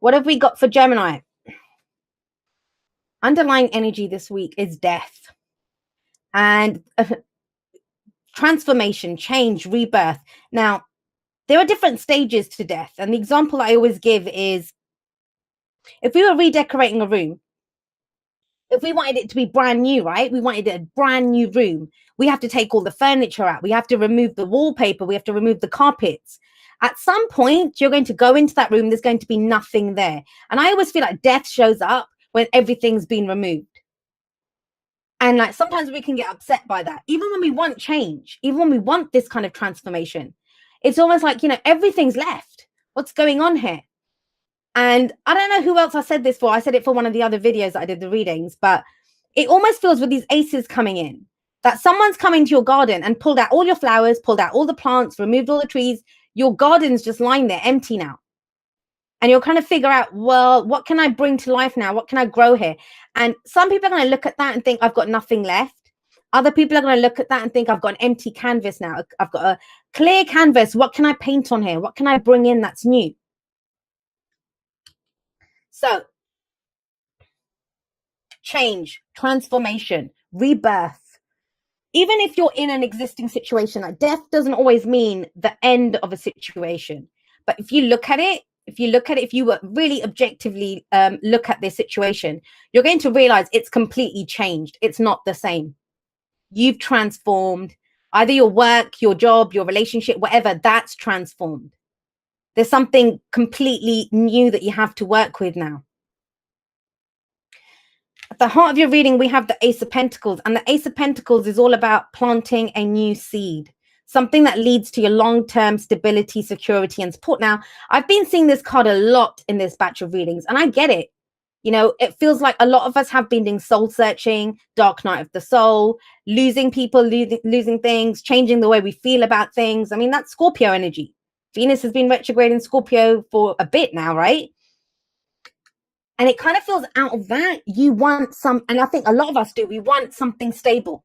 What have we got for Gemini? Underlying energy this week is death and transformation, change, rebirth. Now, there are different stages to death. And the example I always give is if we were redecorating a room, if we wanted it to be brand new, right? We wanted a brand new room. We have to take all the furniture out. We have to remove the wallpaper. We have to remove the carpets. At some point, you're going to go into that room. There's going to be nothing there. And I always feel like death shows up when everything's been removed. And like sometimes we can get upset by that. Even when we want change, even when we want this kind of transformation, it's almost like, you know, everything's left. What's going on here? And I don't know who else I said this for. I said it for one of the other videos that I did the readings, but it almost feels with these aces coming in that someone's coming to your garden and pulled out all your flowers, pulled out all the plants, removed all the trees. Your garden's just lying there empty now. And you're trying to figure out, well, what can I bring to life now? What can I grow here? And some people are going to look at that and think, I've got nothing left. Other people are going to look at that and think, I've got an empty canvas now. I've got a clear canvas. What can I paint on here? What can I bring in that's new? So, change, transformation, rebirth. Even if you're in an existing situation, like death doesn't always mean the end of a situation. But if you look at it, if you really objectively look at this situation, you're going to realize it's completely changed. It's not the same. You've transformed. Either your work, your job, your relationship, whatever, that's transformed. There's something completely new that you have to work with now. At the heart of your reading, we have the Ace of Pentacles. And the Ace of Pentacles is all about planting a new seed. Something that leads to your long-term stability, security, and support. Now, I've been seeing this card a lot in this batch of readings, and I get it. You know, it feels like a lot of us have been doing soul searching, dark night of the soul, losing people, losing things, changing the way we feel about things. I mean, that's Scorpio energy. Venus has been retrograde in Scorpio for a bit now, right? And it kind of feels out of that. You want some, and I think a lot of us do, we want something stable.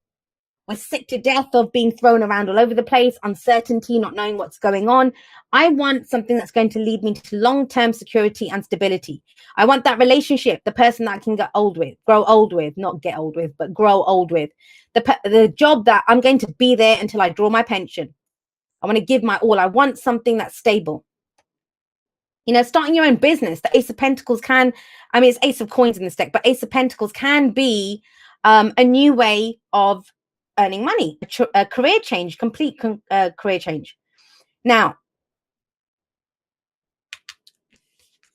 We're sick to death of being thrown around all over the place, uncertainty, not knowing what's going on. I want something that's going to lead me to long-term security and stability. I want that relationship, the person that I can get old with, grow old with, not get old with, but grow old with. The job that I'm going to be there until I draw my pension. I want to give my all. I want something that's stable. You know, starting your own business, the Ace of Pentacles can, I mean, it's Ace of Coins in this deck, but Ace of Pentacles can be a new way of earning money, a career change, complete career change. Now,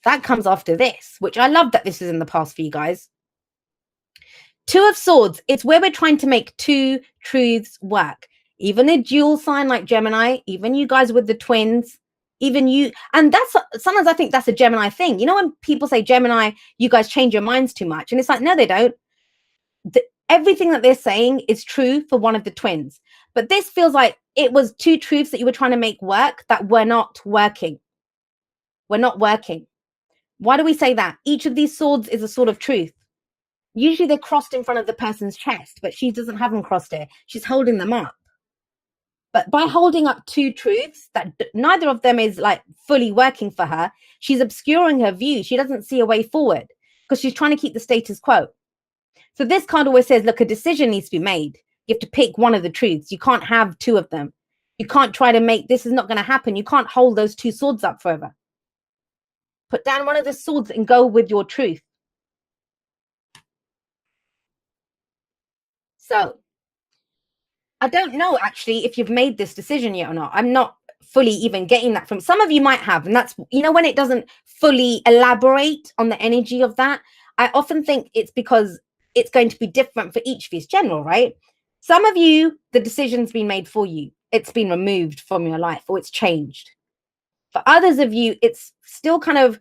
that comes after this, which I love that this is in the past for you guys. Two of Swords, it's where we're trying to make two truths work. Even a dual sign like Gemini, even you guys with the twins, even you, and that's sometimes I think that's a Gemini thing. You know, when people say Gemini, you guys change your minds too much, and it's like, no, they don't. Everything that they're saying is true for one of the twins, but this feels like it was two truths that you were trying to make work that were not working. We're not working. Why do we say that? Each of these swords is a sword of truth. Usually they're crossed in front of the person's chest, but she doesn't have them crossed here. She's holding them up. But by holding up two truths that neither of them is like fully working for her, she's obscuring her view. She doesn't see a way forward because she's trying to keep the status quo. So this card always says, look, a decision needs to be made. You have to pick one of the truths. You can't have two of them. You can't try to make, this is not going to happen. You can't hold those two swords up forever. Put down one of the swords and go with your truth. So I don't know actually if you've made this decision yet or not. I'm not fully even getting that from some of you might have. And that's, you know, when it doesn't fully elaborate on the energy of that, I often think it's because it's going to be different for each of you. It's general, right? Some of you, the decision's been made for you. It's been removed from your life or it's changed. For others of you, it's still kind of,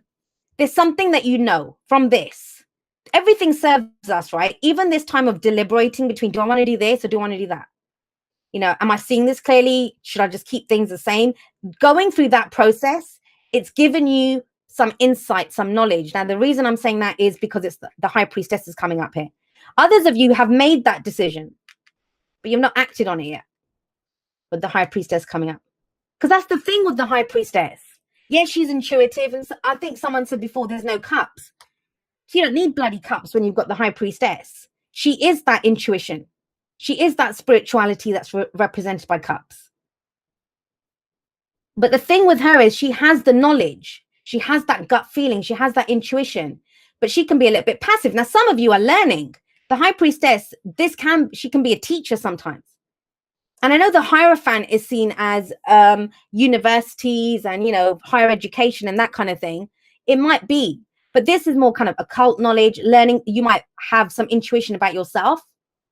there's something that you know from this. Everything serves us, right? Even this time of deliberating between, do I want to do this or do I want to do that? You know, am I seeing this clearly? Should I just keep things the same? Going through that process, it's given you some insight, some knowledge. Now, the reason I'm saying that is because it's the High Priestess is coming up here. Others of you have made that decision, but you've not acted on it yet with the High Priestess coming up. Because that's the thing with the High Priestess. Yeah, she's intuitive. And I think someone said before, there's no cups. So you don't need bloody cups when you've got the high priestess. She is that intuition. She is that spirituality that's represented by cups. But the thing with her is she has the knowledge. She has that gut feeling. She has that intuition, but she can be a little bit passive. Now, some of you are learning. The high priestess, she can be a teacher sometimes. And I know the Hierophant is seen as universities and, higher education and that kind of thing. It might be, but this is more kind of occult knowledge, learning. You might have some intuition about yourself.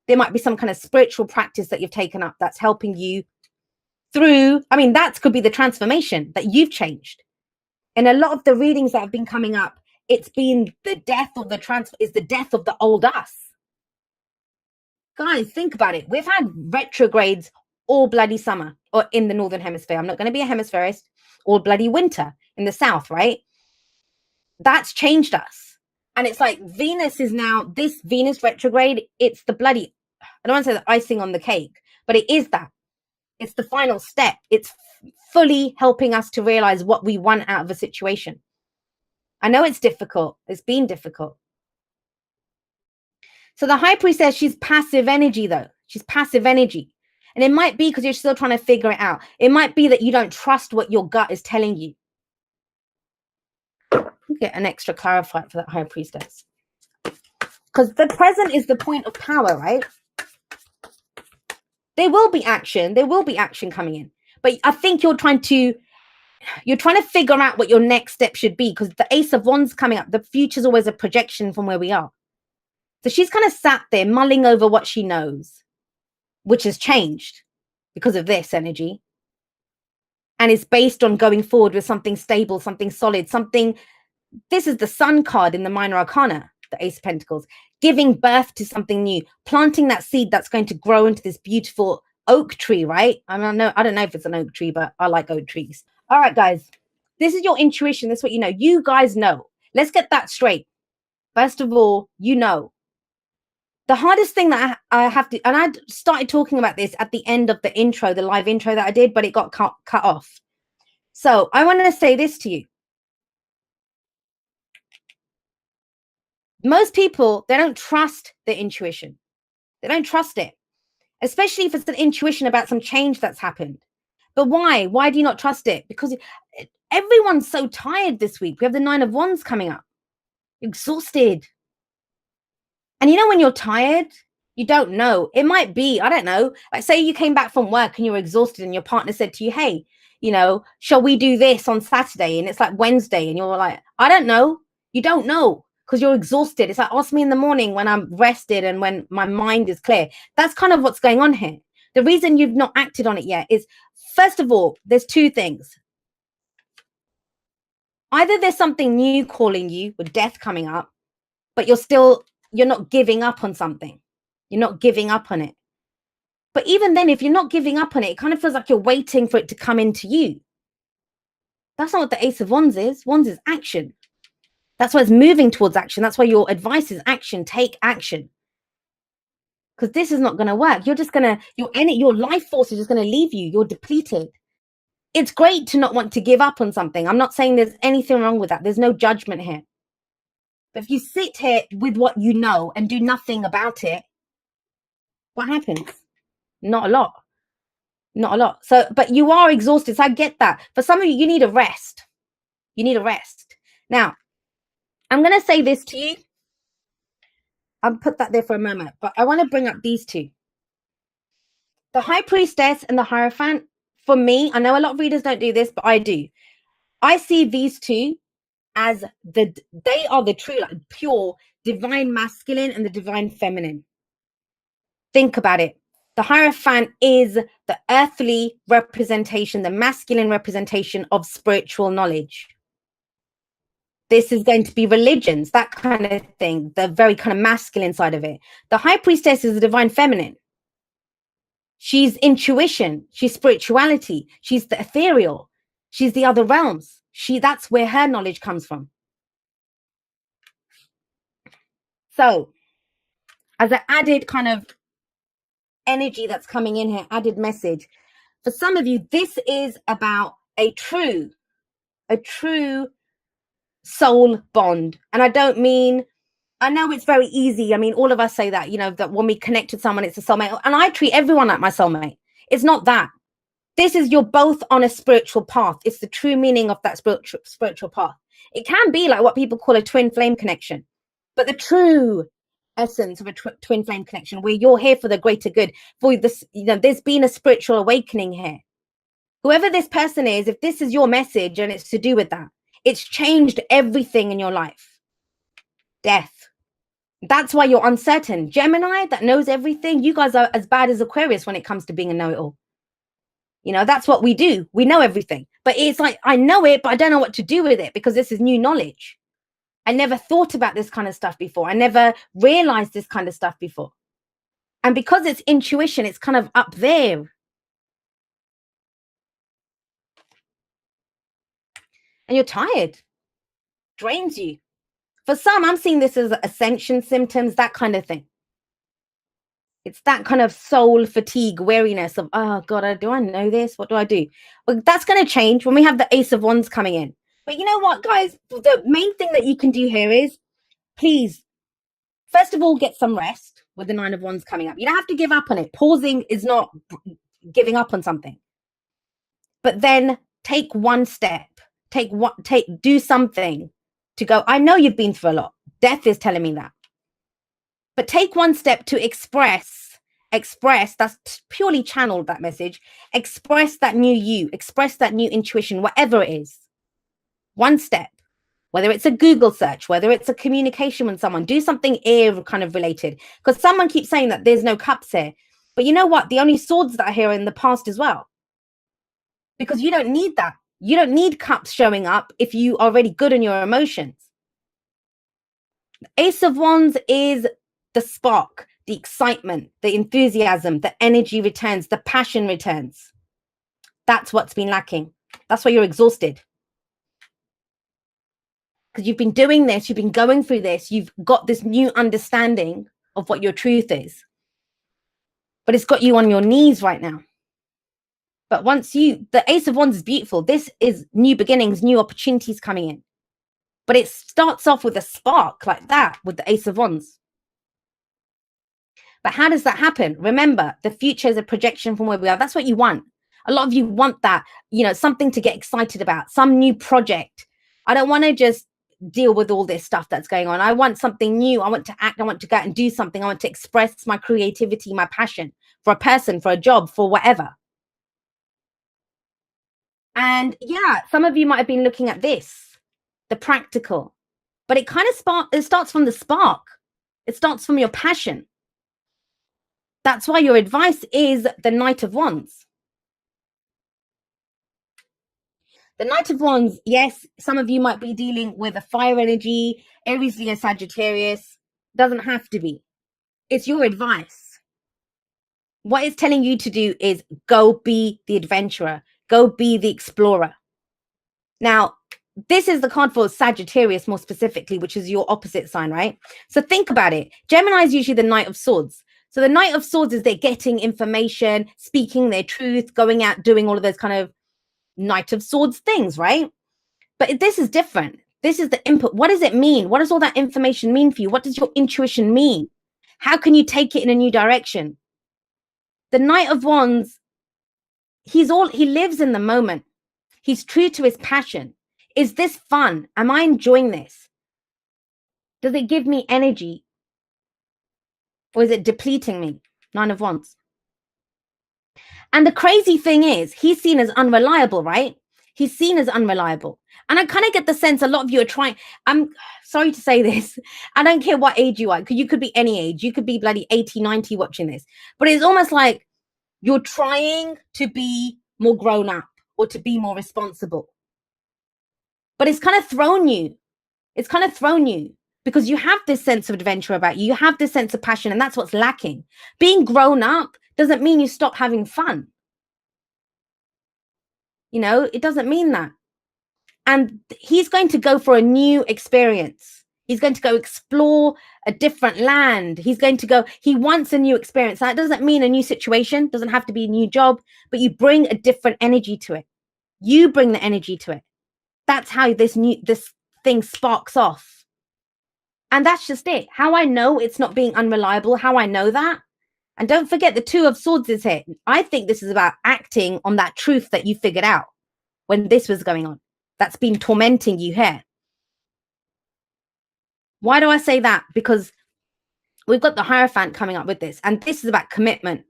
There might be some kind of spiritual practice that you've taken up that's helping you through. I mean, that could be the transformation that you've changed. And a lot of the readings that have been coming up, it's been the death of the death of the old us. Guys, think about it. We've had retrogrades all bloody summer or in the northern hemisphere. I'm not going to be a hemispherist. All bloody winter in the south, right? That's changed us. And it's like Venus is now, this Venus retrograde, it's the bloody, I don't want to say the icing on the cake, but it is that. It's the final step. It's fully helping us to realize what we want out of a situation. I know it's difficult. It's been difficult. So the high priestess, she's passive energy though. She's passive energy. And it might be because you're still trying to figure it out. It might be that you don't trust what your gut is telling you. Get an extra clarifier for that high priestess. Because the present is the point of power, right? There will be action. There will be action coming in. But I think you're trying to figure out what your next step should be, because the Ace of Wands coming up, the future is always a projection from where we are. So she's kind of sat there mulling over what she knows, which has changed because of this energy. And it's based on going forward with something stable, something solid, something. This is the Sun card in the Minor Arcana, the Ace of Pentacles, giving birth to something new, planting that seed that's going to grow into this beautiful oak tree, right? I don't know if it's an oak tree, but I like oak trees. All right, guys, this is your intuition. This is what you know. You guys know. Let's get that straight. First of all, you know. The hardest thing that I have to, and I started talking about this at the end of the intro, the live intro that I did, but it got cut off. So I want to say this to you. Most people, they don't trust their intuition. They don't trust it, especially if it's an intuition about some change that's happened. But why? Why do you not trust it? Because everyone's so tired this week. We have the 9 of Wands coming up. You're exhausted. And when you're tired, you don't know. It might be, I don't know, like say you came back from work and you were exhausted and your partner said to you, hey, shall we do this on Saturday? And it's like Wednesday and you're like, I don't know. You don't know because you're exhausted. It's like, ask me in the morning when I'm rested and when my mind is clear. That's kind of what's going on here. The reason you've not acted on it yet is, first of all, there's 2 things. Either there's something new calling you with death coming up, but you're not giving up on something. You're not giving up on it. But even then, if you're not giving up on it, it kind of feels like you're waiting for it to come into you. That's not what the Ace of Wands is. Wands is action. That's why it's moving towards action. That's why your advice is action. Take action. Because this is not going to work. You're just going to, your life force is just going to leave you. You're depleted. It's great to not want to give up on something. I'm not saying there's anything wrong with that. There's no judgment here. But if you sit here with what you know and do nothing about it, what happens? Not a lot. Not a lot. So, but you are exhausted. So I get that. For some of you, you need a rest. You need a rest. Now, I'm going to say this to you. I'll put that there for a moment. But I want to bring up these 2. The High Priestess and the Hierophant, for me, I know a lot of readers don't do this, but I do. I see these 2 as they are the true, like, pure divine masculine and the divine feminine. Think about it. The Hierophant is the earthly representation, the masculine representation of spiritual knowledge. This is going to be religions, that kind of thing, the very kind of masculine side of it. The High Priestess is the divine feminine. She's intuition. She's spirituality. She's the ethereal. She's the other realms. That's where her knowledge comes from. So, as an added kind of energy that's coming in here, added message, for some of you, this is about a true a true soul bond. And I don't mean, I know it's very easy. I mean, all of us say that, you know, that when we connect with someone, it's a soulmate. And I treat everyone like my soulmate. It's not that. This is, you're both on a spiritual path. It's the true meaning of that spiritual path. It can be like what people call a twin flame connection, but the true essence of a twin flame connection, where you're here for the greater good, for this, you know, there's been a spiritual awakening here. Whoever this person is, if this is your message and it's to do with that, it's changed everything in your life. Death. That's why you're uncertain. Gemini, that knows everything. You guys are as bad as Aquarius when it comes to being a know-it-all. You know, that's what we do. We know everything. But it's like, I know it, but I don't know what to do with it because this is new knowledge. I never thought about this kind of stuff before. I never realized this kind of stuff before. And because it's intuition, it's kind of up there. And you're tired. Drains you. For some, I'm seeing this as ascension symptoms, that kind of thing. It's that kind of soul fatigue, weariness of, oh God, do I know this? What do I do? Well, that's going to change when we have the Ace of Wands coming in. But you know what, guys? The main thing that you can do here is, please, first of all, get some rest with the Nine of Wands coming up. You don't have to give up on it. Pausing is not giving up on something. But then take one step. Do something to go, I know you've been through a lot. Death is telling me that. But take one step to express, that's purely channeled, that message. Express that new you, express that new intuition, whatever it is. One step, whether it's a Google search, whether it's a communication with someone, do something air kind of related. Because someone keeps saying that there's no cups here. But you know what? The only swords that are here are in the past as well. Because you don't need that. You don't need cups showing up if you are already good in your emotions. Ace of Wands is the spark, the excitement, the enthusiasm, the energy returns, the passion returns. That's what's been lacking. That's why you're exhausted. Because you've been doing this, you've been going through this, you've got this new understanding of what your truth is. But it's got you on your knees right now. But once the Ace of Wands is beautiful. This is new beginnings, new opportunities coming in. But it starts off with a spark like that with the Ace of Wands. But how does that happen? Remember, the future is a projection from where we are. That's what you want. A lot of you want that, you know, something to get excited about, some new project. I don't want to just deal with all this stuff that's going on. I want something new. I want to act. I want to go out and do something. I want to express my creativity, my passion for a person, for a job, for whatever. And yeah, some of you might have been looking at this, the practical, but it kind of it starts from the spark. It starts from your passion. That's why your advice is the Knight of Wands. The Knight of Wands, yes, some of you might be dealing with a fire energy, Aries, Leo, Sagittarius. Doesn't have to be. It's your advice. What it's telling you to do is go be the adventurer. Go be the explorer. Now, this is the card for Sagittarius more specifically, which is your opposite sign, right? So think about it. Gemini is usually the Knight of Swords. So the Knight of Swords is they're getting information, speaking their truth, going out, doing all of those kind of Knight of Swords things, right? But this is different. This is the input. What does it mean? What does all that information mean for you? What does your intuition mean? How can you take it in a new direction? The Knight of Wands, he lives in the moment. He's true to his passion. Is this fun? Am I enjoying this? Does it give me energy? Or is it depleting me? Nine of Wands. And the crazy thing is, he's seen as unreliable, right? He's seen as unreliable. And I kind of get the sense a lot of you are trying. I'm sorry to say this. I don't care what age you are. You could be any age. You could be bloody 80, 90 watching this. But it's almost like you're trying to be more grown up or to be more responsible. But it's kind of thrown you. It's kind of thrown you. Because you have this sense of adventure about you. You have this sense of passion, and that's what's lacking. Being grown up doesn't mean you stop having fun. You know, it doesn't mean that. And he's going to go for a new experience. He's going to go explore a different land. He wants a new experience. That doesn't mean a new situation, doesn't have to be a new job, but you bring a different energy to it. You bring the energy to it. That's how this thing sparks off. And that's just it. How I know it's not being unreliable, how I know that. And don't forget, the Two of Swords is here. I think this is about acting on that truth that you figured out when this was going on. That's been tormenting you here. Why do I say that? Because we've got the Hierophant coming up with this. And this is about commitment.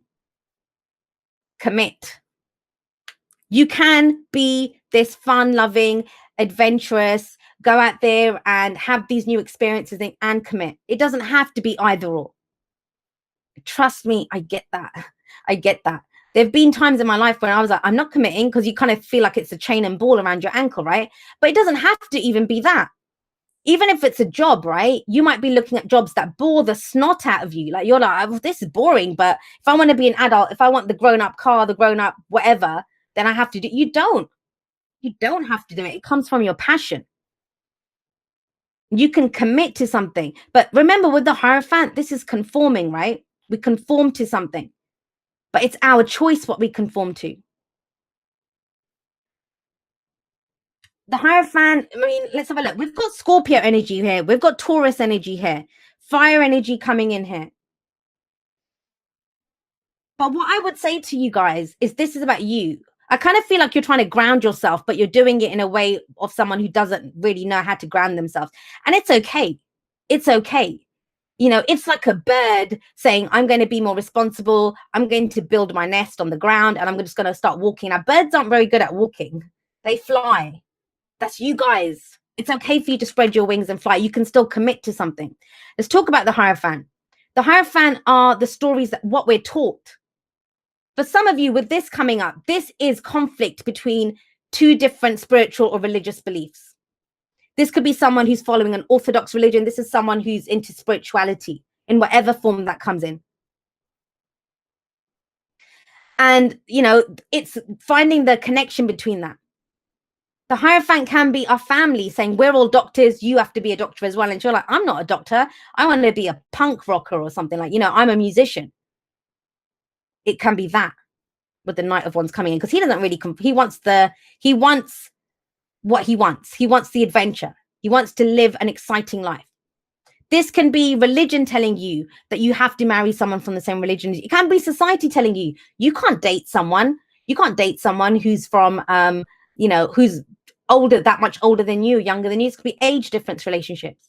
Commit. You can be this fun-loving, adventurous, go out there and have these new experiences and commit. It doesn't have to be either or. Trust me, I get that. I get that. There have been times in my life when I was like, I'm not committing, because you kind of feel like it's a chain and ball around your ankle, right? But it doesn't have to even be that. Even if it's a job, right? You might be looking at jobs that bore the snot out of you. Like, you're like, oh, this is boring. But if I want to be an adult, if I want the grown-up car, the grown-up whatever, then I have to do it. You don't have to do it. It comes from your passion. You can commit to something. But remember, with the Hierophant, this is conforming, right? We conform to something, but it's our choice what we conform to. The Hierophant, I mean, let's have a look. We've got Scorpio energy here. We've got Taurus energy here. Fire energy coming in here. But what I would say to you guys is this is about you. I kind of feel like you're trying to ground yourself, but you're doing it in a way of someone who doesn't really know how to ground themselves. And it's okay. It's okay. You know, it's like a bird saying, I'm going to be more responsible. I'm going to build my nest on the ground and I'm just going to start walking. Now, birds aren't very good at walking. They fly. That's you guys. It's okay for you to spread your wings and fly. You can still commit to something. Let's talk about the Hierophant. The Hierophant are the stories that what we're taught. For some of you, with this coming up, this is conflict between two different spiritual or religious beliefs. This could be someone who's following an orthodox religion. This is someone who's into spirituality in whatever form that comes in. And, you know, it's finding the connection between that. The Hierophant can be our family saying, we're all doctors, you have to be a doctor as well. And you're like, I'm not a doctor. I want to be a punk rocker or something, like, you know, I'm a musician. It can be that with the Knight of Wands coming in, because he doesn't really, he wants what he wants. He wants the adventure. He wants to live an exciting life. This can be religion telling you that you have to marry someone from the same religion. It can be society telling you, you can't date someone. You can't date someone who's from, you know, who's older, that much older than you, younger than you. It could be age difference relationships.